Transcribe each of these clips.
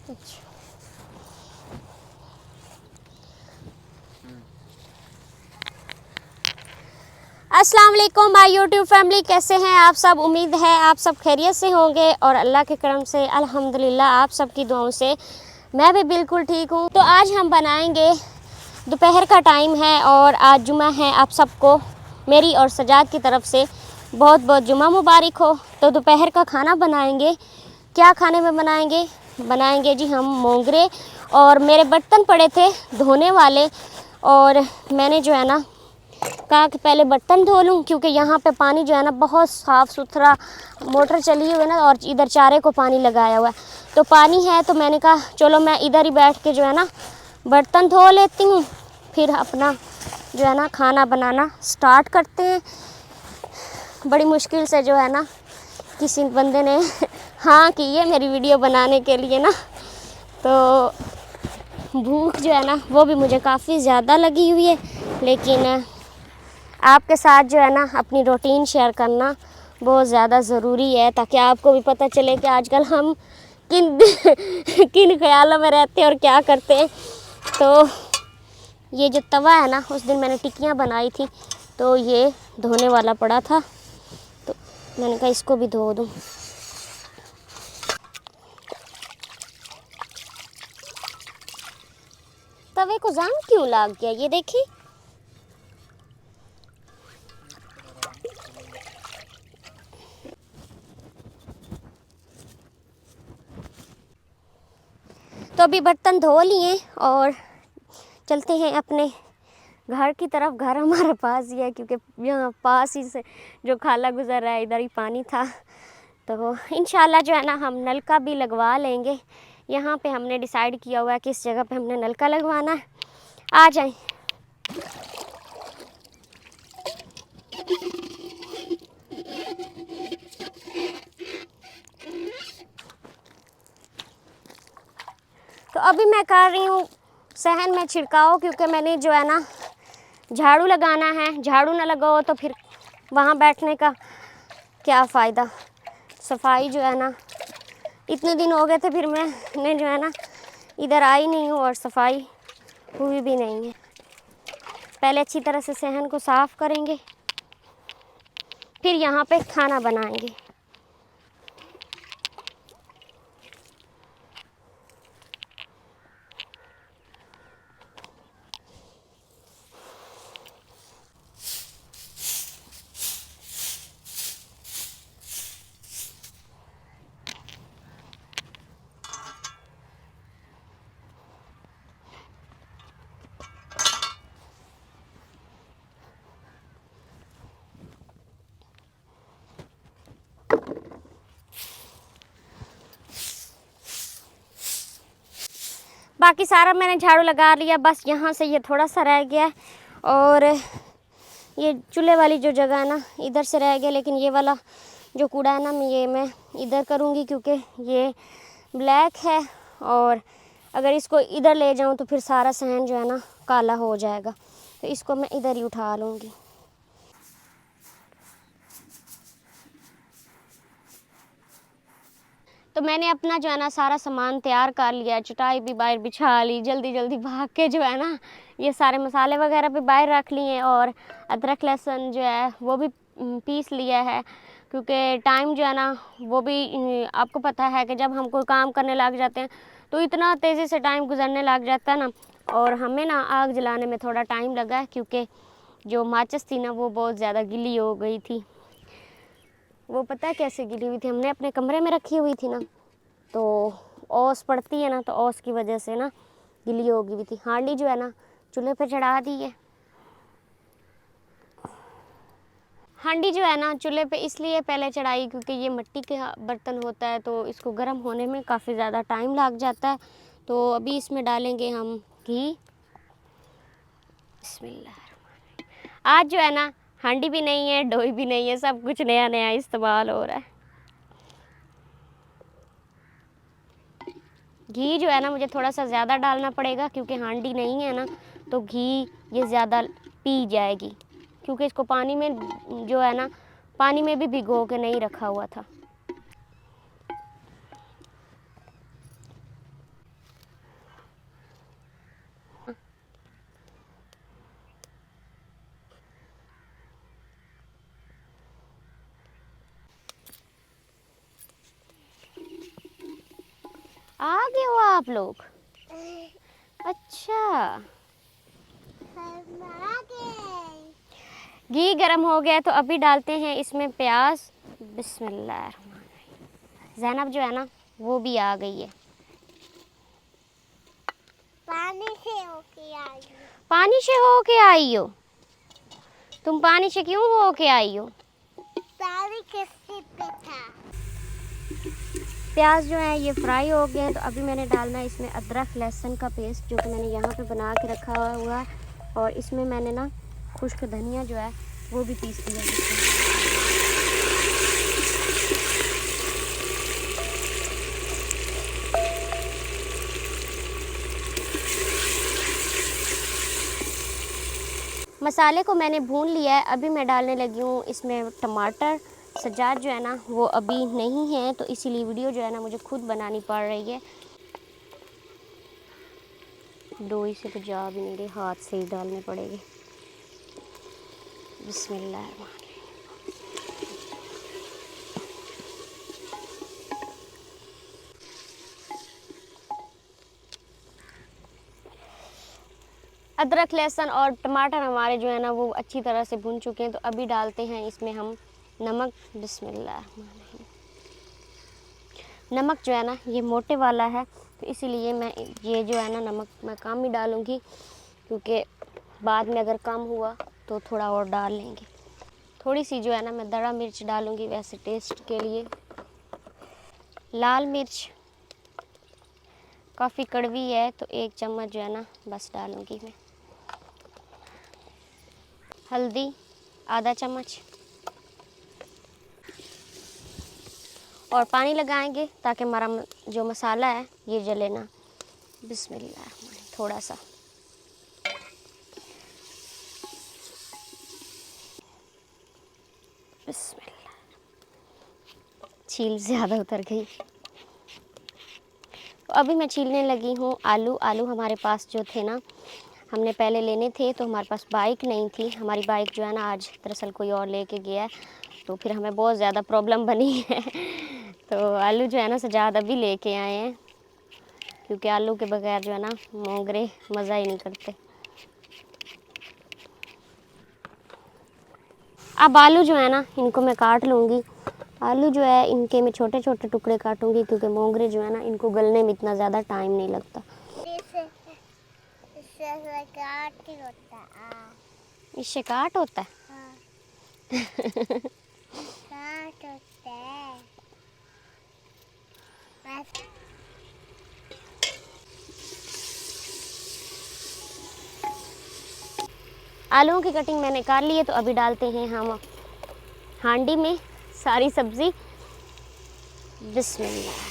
अच्छा। अस्सलाम वालेकुम माय यूट्यूब फैमिली, कैसे हैं आप सब। उम्मीद है आप सब खैरियत से होंगे और अल्लाह के करम से अल्हम्दुलिल्लाह आप सबकी दुआओं से मैं भी बिल्कुल ठीक हूँ। तो आज हम बनाएंगे, दोपहर का टाइम है और आज जुमा है। आप सबको मेरी और सजाद की तरफ से बहुत बहुत जुमा मुबारक हो। तो दोपहर का खाना बनाएंगे। क्या खाने में बनाएंगे जी हम मोंगरे। और मेरे बर्तन पड़े थे धोने वाले और मैंने जो है ना कहा कि पहले बर्तन धो लूँ, क्योंकि यहाँ पे पानी जो है ना बहुत साफ़ सुथरा, मोटर चली हुई है ना और इधर चारे को पानी लगाया हुआ है तो पानी है। तो मैंने कहा चलो मैं इधर ही बैठ के जो है ना बर्तन धो लेती हूँ, फिर अपना जो है ना खाना बनाना स्टार्ट करते हैं। बड़ी मुश्किल से जो है ना किसी बंदे ने हाँ की है मेरी वीडियो बनाने के लिए ना। तो भूख जो है ना वो भी मुझे काफ़ी ज़्यादा लगी हुई है, लेकिन आपके साथ जो है ना अपनी रूटीन शेयर करना बहुत ज़्यादा ज़रूरी है, ताकि आपको भी पता चले कि आजकल हम किन किन ख्यालों में रहते हैं और क्या करते हैं। तो ये जो तवा है ना, उस दिन मैंने टिक्कियाँ बनाई थी तो ये धोने वाला पड़ा था, तो मैंने कहा इसको भी धो दूँ। तवे को जाम क्यों लग गया ये देखिए। तो अभी बर्तन धो लिए और चलते हैं अपने घर की तरफ। घर हमारे पास ही है, क्योंकि यहाँ पास ही से जो खाला गुजर रहा है इधर ही पानी था। तो इंशाल्लाह जो है ना हम नलका भी लगवा लेंगे। यहाँ पे हमने डिसाइड किया हुआ है किस जगह पे हमने नलका लगवाना है। आ जाएं। तो अभी मैं कर रही हूँ सहन में छिड़काव, क्योंकि मैंने जो है ना झाड़ू लगाना है। झाड़ू ना लगाओ तो फिर वहाँ बैठने का क्या फ़ायदा। सफाई जो है ना इतने दिन हो गए थे, फिर मैंने जो है ना इधर आई नहीं हूँ और सफाई हुई भी नहीं है। पहले अच्छी तरह से सहन को साफ़ करेंगे, फिर यहाँ पे खाना बनाएंगे। बाकी सारा मैंने झाड़ू लगा लिया, बस यहाँ से ये थोड़ा सा रह गया है और ये चूल्हे वाली जो जगह है ना इधर से रह गया। लेकिन ये वाला जो कूड़ा है ना मैं इधर करूँगी, क्योंकि ये ब्लैक है और अगर इसको इधर ले जाऊँ तो फिर सारा सहन जो है ना काला हो जाएगा। तो इसको मैं इधर ही उठा लूँगी। तो मैंने अपना जो है ना सारा सामान तैयार कर लिया। चटाई भी बाहर बिछा ली, जल्दी जल्दी भाग के जो है ना ये सारे मसाले वगैरह भी बाहर रख लिए और अदरक लहसुन जो है वो भी पीस लिया है, क्योंकि टाइम जो है ना वो भी आपको पता है कि जब हम कोई काम करने लग जाते हैं तो इतना तेज़ी से टाइम गुजरने लग जाता है ना। और हमें ना आग जलाने में थोड़ा टाइम लगा है, क्योंकि जो माचिस थी ना वो बहुत ज़्यादा गीली हो गई थी। वो पता है कैसे गिरी हुई थी, हमने अपने कमरे में रखी हुई थी ना, तो ओस पड़ती है ना, तो ओस की वजह से ना गिली हो गई हुई थी। हांडी जो है ना चूल्हे पे चढ़ा दी है। हांडी जो है ना चूल्हे पे इसलिए पहले चढ़ाई क्योंकि ये मिट्टी के बर्तन होता है, तो इसको गर्म होने में काफ़ी ज़्यादा टाइम लग जाता है। तो अभी इसमें डालेंगे हम घी। बिस्मिल्लाह। आज जो है ना हांडी भी नहीं है, डोई भी नहीं है, सब कुछ नया नया इस्तेमाल हो रहा है। घी जो है ना मुझे थोड़ा सा ज़्यादा डालना पड़ेगा, क्योंकि हांडी नहीं है ना तो घी ये ज़्यादा पी जाएगी, क्योंकि इसको पानी में जो है ना पानी में भी भिगो के नहीं रखा हुआ था। आ गए हो आप लोग? अच्छा, घी गरम हो गया तो अभी डालते हैं इसमें प्याज। बिस्मिल्लाह। ज़ैनब जो है ना वो भी आ गई है। पानी से होके आई हूँ। पानी से होके आई हो? तुम पानी से क्यों होके आई हो? पानी किससे पे था? प्याज जो है ये फ्राई हो गए हैं तो अभी मैंने डालना है इसमें अदरक लहसुन का पेस्ट जो कि मैंने यहाँ पे बना के रखा हुआ है, और इसमें मैंने ना खुश्क धनिया जो है वो भी पीस दिया है। मसाले को मैंने भून लिया है। अभी मैं डालने लगी हूँ इसमें टमाटर। सजाद जो है ना वो अभी नहीं है तो इसीलिए वीडियो जो है ना मुझे खुद बनानी पड़ रही है। डोई से तो जा भी नहीं रहे, हाथ से ही डालने पड़ेंगे। बिस्मिल्लाह। अदरक लहसुन और टमाटर हमारे जो है ना वो अच्छी तरह से भुन चुके हैं तो अभी डालते हैं इसमें हम नमक। बिस्मिल्लाह। नमक जो है ना ये मोटे वाला है तो इसीलिए मैं ये जो है ना नमक मैं कम ही डालूँगी, क्योंकि बाद में अगर कम हुआ तो थोड़ा और डाल लेंगे। थोड़ी सी जो है ना मैं दड़ा मिर्च डालूँगी वैसे टेस्ट के लिए। लाल मिर्च काफ़ी कड़वी है तो 1 चम्मच जो है ना बस डालूँगी मैं। हल्दी आधा चम्मच, और पानी लगाएंगे ताकि हमारा जो मसाला है ये जले ना। बिस्मिल्लाह। थोड़ा सा बिस्मिल्लाह। छील ज़्यादा उतर गई। तो अभी मैं छीलने लगी हूँ आलू। आलू हमारे पास जो थे ना हमने पहले लेने थे तो हमारे पास बाइक नहीं थी। हमारी बाइक जो है ना आज दरअसल कोई और लेके गया है तो फिर हमें बहुत ज़्यादा प्रॉब्लम बनी है। तो आलू जो है ना सजाद अभी लेके आए हैं, क्योंकि आलू के बगैर जो है ना मोंगरे मज़ा ही नहीं करते। अब आलू जो है ना इनको मैं काट लूँगी। आलू जो है इनके मैं छोटे छोटे टुकड़े काटूँगी, क्योंकि मोंगरे जो है ना इनको गलने में इतना ज़्यादा टाइम नहीं लगता। इससे काट होता है। इससे काट होता है? हाँ। काट होता है। आलूओं की कटिंग मैंने कर ली है तो अभी डालते हैं हम हांडी में सारी सब्ज़ी। बिस्मिल्लाह।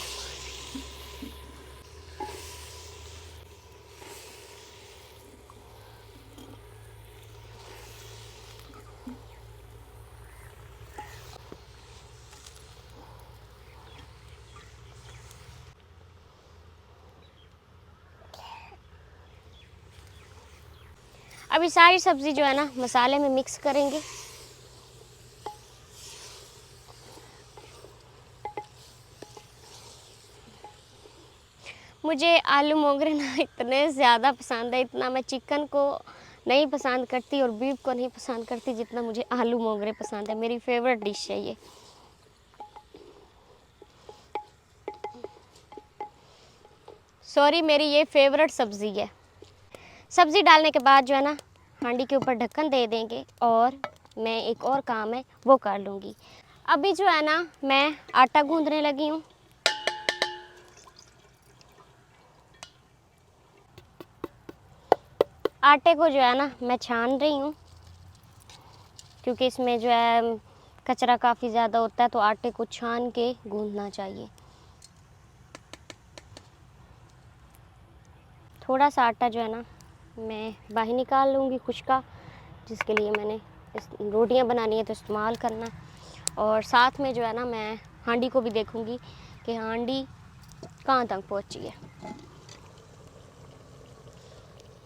अभी सारी सब्ज़ी जो है ना मसाले में मिक्स करेंगे। मुझे आलू मोगरे ना इतने ज़्यादा पसंद है, इतना मैं चिकन को नहीं पसंद करती और बीफ को नहीं पसंद करती जितना मुझे आलू मोगरे पसंद है। मेरी फेवरेट डिश है ये। सॉरी, मेरी ये फेवरेट सब्ज़ी है। सब्ज़ी डालने के बाद जो है ना हांडी के ऊपर ढक्कन दे देंगे और मैं एक और काम है वो कर लूँगी। अभी जो है ना मैं आटा गूंदने लगी हूँ। आटे को जो है ना मैं छान रही हूँ, क्योंकि इसमें जो है कचरा काफ़ी ज़्यादा होता है तो आटे को छान के गूंदना चाहिए। थोड़ा सा आटा जो है ना मैं बाहर निकाल लूँगी खुश्का, जिसके लिए मैंने रोटियां बनानी है तो इस्तेमाल करना। और साथ में जो है ना मैं हांडी को भी देखूँगी कि हांडी कहाँ तक पहुँची है।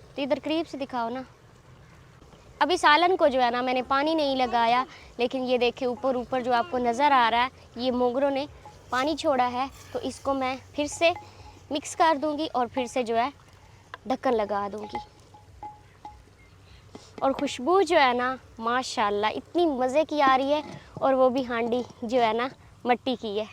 तो इधर करीब से दिखाओ ना। अभी सालन को जो है ना मैंने पानी नहीं लगाया, लेकिन ये देखे ऊपर ऊपर जो आपको नज़र आ रहा है ये मोगरों ने पानी छोड़ा है, तो इसको मैं फिर से मिक्स कर दूंगी और फिर से जो है ढक्कन लगा दूंगी। और खुशबू जो है ना माशाल्लाह इतनी मज़े की आ रही है, और वो भी हांडी जो है ना मिट्टी की है।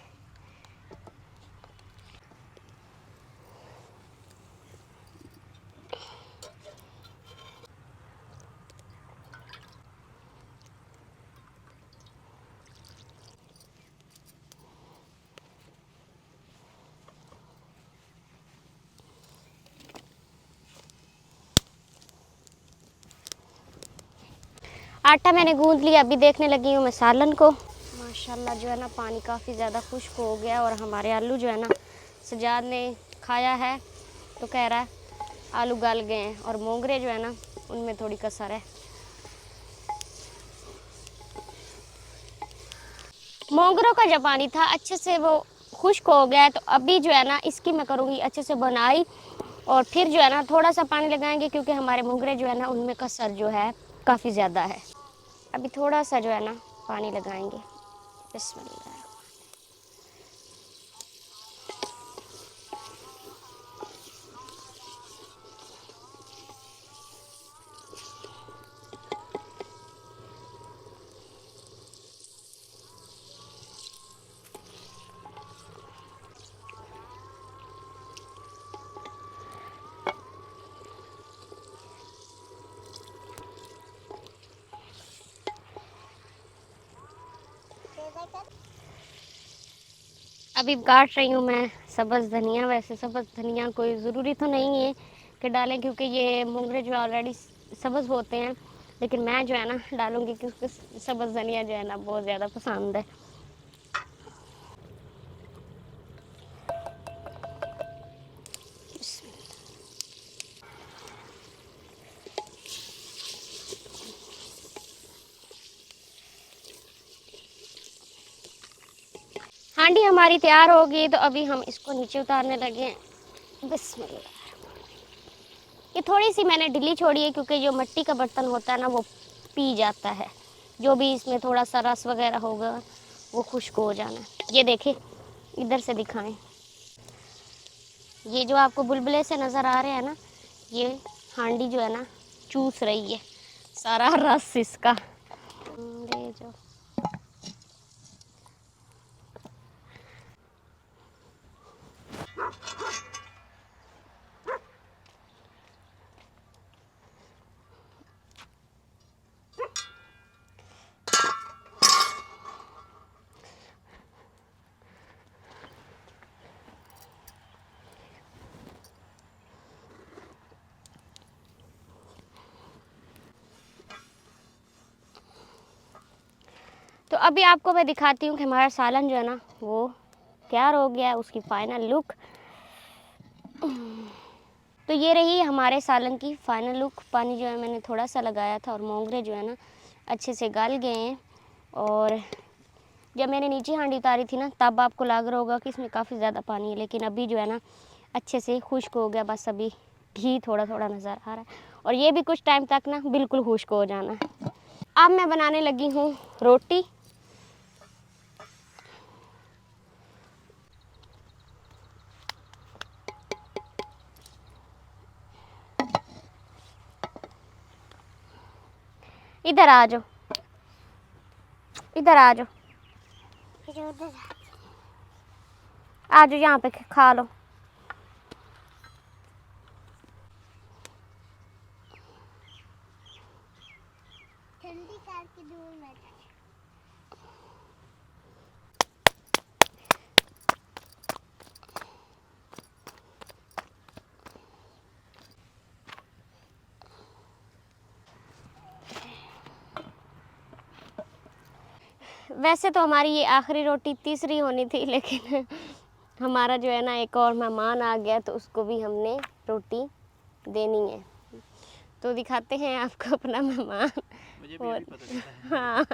आटा मैंने गूंद लिया, अभी देखने लगी हूँ मैं सालन को। माशाल्लाह जो है ना पानी काफ़ी ज़्यादा खुश्क हो गया, और हमारे आलू जो है ना सजाद ने खाया है तो कह रहा है आलू गल गए हैं, और मोंगरे जो है ना उनमें थोड़ी कसर है। मोंगरों का जो पानी था अच्छे से वो खुश्क हो गया है, तो अभी जो है ना इसकी मैं करूँगी अच्छे से बनाई, और फिर जो है ना थोड़ा सा पानी लगाएंगे क्योंकि हमारे मोंगरे जो है ना उनमें कसर जो है काफ़ी ज़्यादा है। अभी थोड़ा सा जो है ना पानी लगाएंगे। बिस्मिल्लाह। अभी काट रही हूँ मैं सब्ज़ धनिया। वैसे सब्ज़ धनिया कोई ज़रूरी तो नहीं है कि डालें, क्योंकि ये मोंगरे जो ऑलरेडी सब्ज़ होते हैं, लेकिन मैं जो है ना डालूँगी क्योंकि सब्ज़ धनिया जो है ना बहुत ज़्यादा पसंद है। हांडी हमारी तैयार होगी, तो अभी हम इसको नीचे उतारने लगे हैं। बिस्मिल्लाह। ये थोड़ी सी मैंने ढीली छोड़ी है क्योंकि जो मिट्टी का बर्तन होता है ना वो पी जाता है, जो भी इसमें थोड़ा सा रस वगैरह होगा वो खुश्क हो जाना है। ये देखें, इधर से दिखाएं, ये जो आपको बुलबुले से नज़र आ रहे हैं ना, ये हांडी जो है ना चूस रही है सारा रस इसका। ले जाओ। तो अभी आपको मैं दिखाती हूँ कि हमारा सालन जो है ना वो तैयार हो गया है, उसकी फाइनल लुक। तो ये रही हमारे सालन की फाइनल लुक। पानी जो है मैंने थोड़ा सा लगाया था, और मोंगरे जो है ना अच्छे से गल गए हैं। और जब मैंने नीचे हांडी उतारी थी ना तब आपको लग रहा होगा कि इसमें काफ़ी ज़्यादा पानी है, लेकिन अभी जो है ना अच्छे से खुश्क हो गया। बस अभी घी थोड़ा थोड़ा नज़र आ रहा है, और ये भी कुछ टाइम तक ना बिल्कुल खुश्क हो जाना है। अब मैं बनाने लगी हूँ रोटी। इधर आ जाओ, इधर आ जाओ, आ जाओ, यहाँ पे खा लो। ठंडी करके दूर में वैसे तो हमारी ये आखिरी रोटी तीसरी होनी थी, लेकिन हमारा जो है ना एक और मेहमान आ गया, तो उसको भी हमने रोटी देनी है। तो दिखाते हैं आपको अपना मेहमान। मुझे भी और अभी पता चला है। हाँ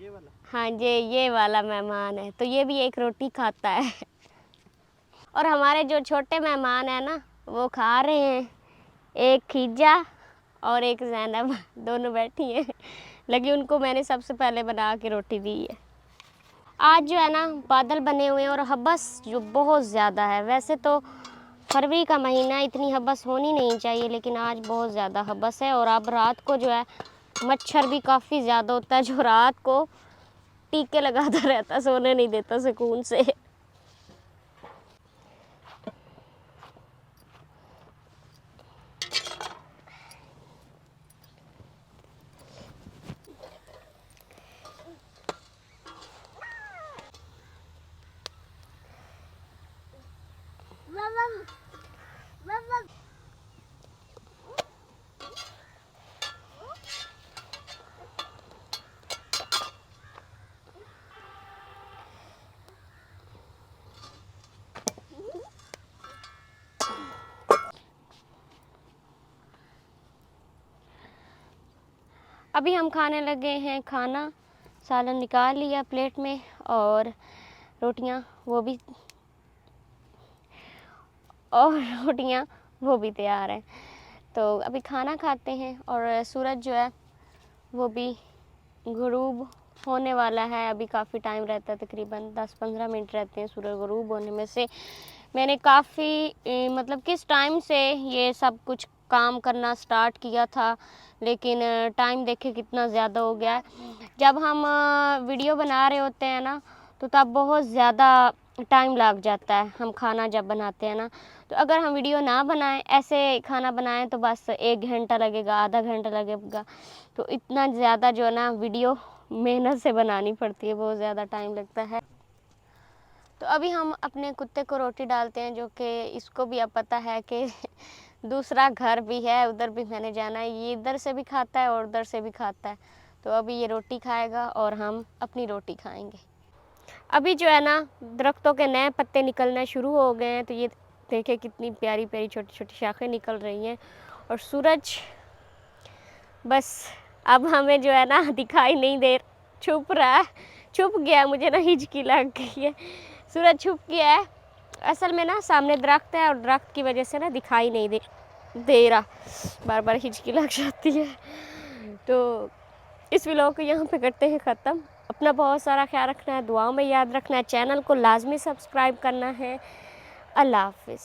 ये वाला हाँ जी, ये वाला मेहमान है, तो ये भी एक रोटी खाता है। और हमारे जो छोटे मेहमान हैं ना वो खा रहे हैं, एक खीजा और एक जैनब, दोनों बैठी हैं, लगी उनको मैंने सबसे पहले बना के रोटी दी है। आज जो है ना बादल बने हुए हैं और हब्बस जो बहुत ज़्यादा है। वैसे तो फरवरी का महीना इतनी हब्बस होनी नहीं चाहिए, लेकिन आज बहुत ज़्यादा हब्बस है। और अब रात को जो है मच्छर भी काफ़ी ज़्यादा होता है, जो रात को टीके लगाता रहता, सोने नहीं देता सुकून से। अभी हम खाने लगे हैं खाना। सालन निकाल लिया प्लेट में और रोटियां वो भी तैयार हैं। तो अभी खाना खाते हैं और सूरज जो है वो भी गुरूब होने वाला है। अभी काफ़ी टाइम रहता है, तकरीबन 10-15 मिनट रहते हैं सूरज गुरूब होने में से। मैंने काफ़ी मतलब किस टाइम से ये सब कुछ काम करना स्टार्ट किया था, लेकिन टाइम देखे कितना ज़्यादा हो गया है। जब हम वीडियो बना रहे होते हैं ना तो तब बहुत ज़्यादा टाइम लग जाता है। हम खाना जब बनाते हैं ना, तो अगर हम वीडियो ना बनाएं, ऐसे खाना बनाएं तो बस 1 घंटा लगेगा, आधा घंटा लगेगा। तो इतना ज़्यादा जो है ना वीडियो मेहनत से बनानी पड़ती है, बहुत ज़्यादा टाइम लगता है। तो अभी हम अपने कुत्ते को रोटी डालते हैं, जो कि इसको भी अब पता है कि दूसरा घर भी है, उधर भी मैंने जाना है। ये इधर से भी खाता है और उधर से भी खाता है। तो अभी ये रोटी खाएगा और हम अपनी रोटी खाएंगे। अभी जो है ना दरख्तों के नए पत्ते निकलना शुरू हो गए हैं। तो ये देखिए कितनी प्यारी प्यारी छोटी छोटी शाखें निकल रही हैं। और सूरज बस अब हमें जो है ना दिखाई नहीं दे, छुप रहा है, छुप गया है। मुझे ना हिचकी लग गई है, सूरज छुप गया है। असल में ना सामने दरख्त है और दरख्त की वजह से ना दिखाई नहीं दे रहा, बार बार हिचकी लग जाती है। तो इस व्लॉग को यहाँ पे करते हैं ख़त्म। अपना बहुत सारा ख्याल रखना है, दुआओं में याद रखना है, चैनल को लाजमी सब्सक्राइब करना है। अल्लाह हाफिज़।